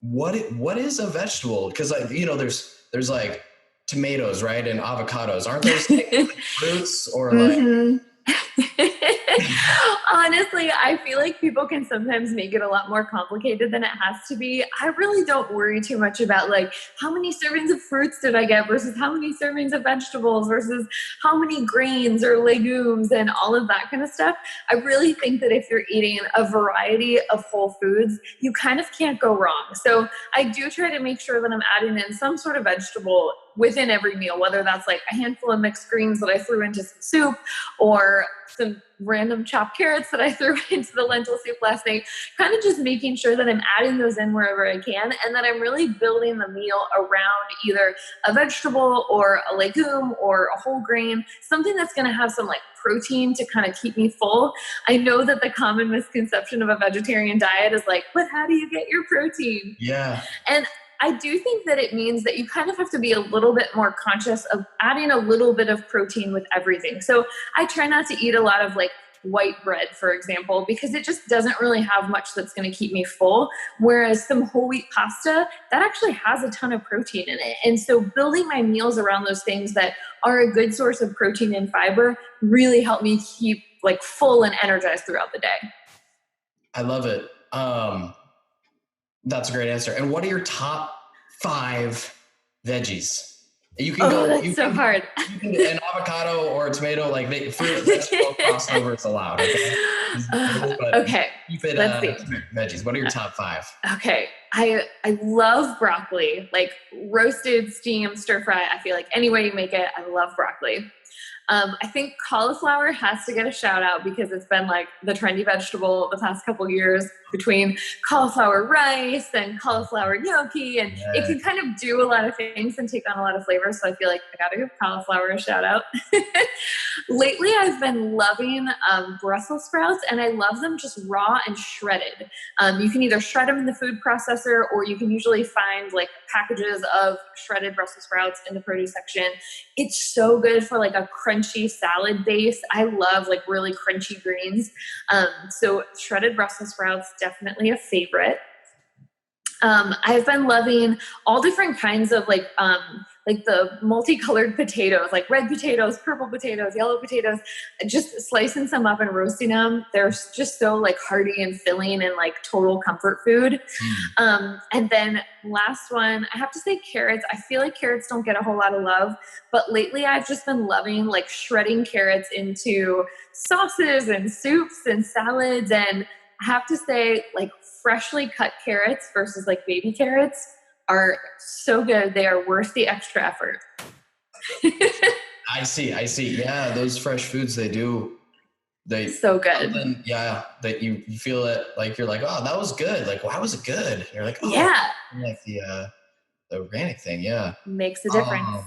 what is a vegetable? Because like, there's like tomatoes, right? And avocados. Aren't those like fruits or like hmm Honestly, I feel like people can sometimes make it a lot more complicated than it has to be. I really don't worry too much about like how many servings of fruits did I get versus how many servings of vegetables versus how many grains or legumes and all of that kind of stuff. I really think that if you're eating a variety of whole foods, you kind of can't go wrong. So I do try to make sure that I'm adding in some sort of vegetable within every meal, whether that's like a handful of mixed greens that I threw into some soup or some random chopped carrots that I threw into the lentil soup last night, kind of just making sure that I'm adding those in wherever I can and that I'm really building the meal around either a vegetable or a legume or a whole grain, something that's going to have some like protein to kind of keep me full. I know that the common misconception of a vegetarian diet is like, but how do you get your protein? yeah. And I do think that it means that you kind of have to be a little bit more conscious of adding a little bit of protein with everything. So I try not to eat a lot of like white bread, for example, because it just doesn't really have much that's going to keep me full. Whereas some whole wheat pasta, that actually has a ton of protein in it. And so building my meals around those things that are a good source of protein and fiber really help me keep like full and energized throughout the day. I love it. That's a great answer. And what are your top 5 veggies? You can Oh, go, that's so hard. you can get an avocado or a tomato, like fruit, vegetable crossover is allowed. Okay. But Okay, keep it, let's see. veggies. What are your top 5? Okay, I love broccoli, like roasted, steamed, stir fry. I feel like any way you make it, I love broccoli. I think cauliflower has to get a shout out because it's been like the trendy vegetable the past couple years between cauliflower rice and cauliflower gnocchi, and it Yeah. can kind of do a lot of things and take on a lot of flavors. So I feel like I gotta give cauliflower a shout out. Lately, I've been loving Brussels sprouts, and I love them just raw and shredded. You can either shred them in the food processor, or you can usually find like packages of shredded Brussels sprouts in the produce section. It's so good for like a crunchy salad base. I love like really crunchy greens. So shredded Brussels sprouts, definitely a favorite. I've been loving all different kinds of like the multicolored potatoes, like red potatoes, purple potatoes, yellow potatoes, just slicing some up and roasting them. They're just so like hearty and filling and like total comfort food. And then last one, I have to say carrots. I feel like carrots don't get a whole lot of love, but lately I've just been loving like shredding carrots into sauces and soups and salads. And I have to say, like freshly cut carrots versus like baby carrots are so good. They are worth the extra effort. I see. Yeah, those fresh foods, they So good. yeah, that you feel it, like you're like, oh, that was good. Like, why was it good? And you're like, oh, Yeah. like the organic thing. Yeah. Makes a difference.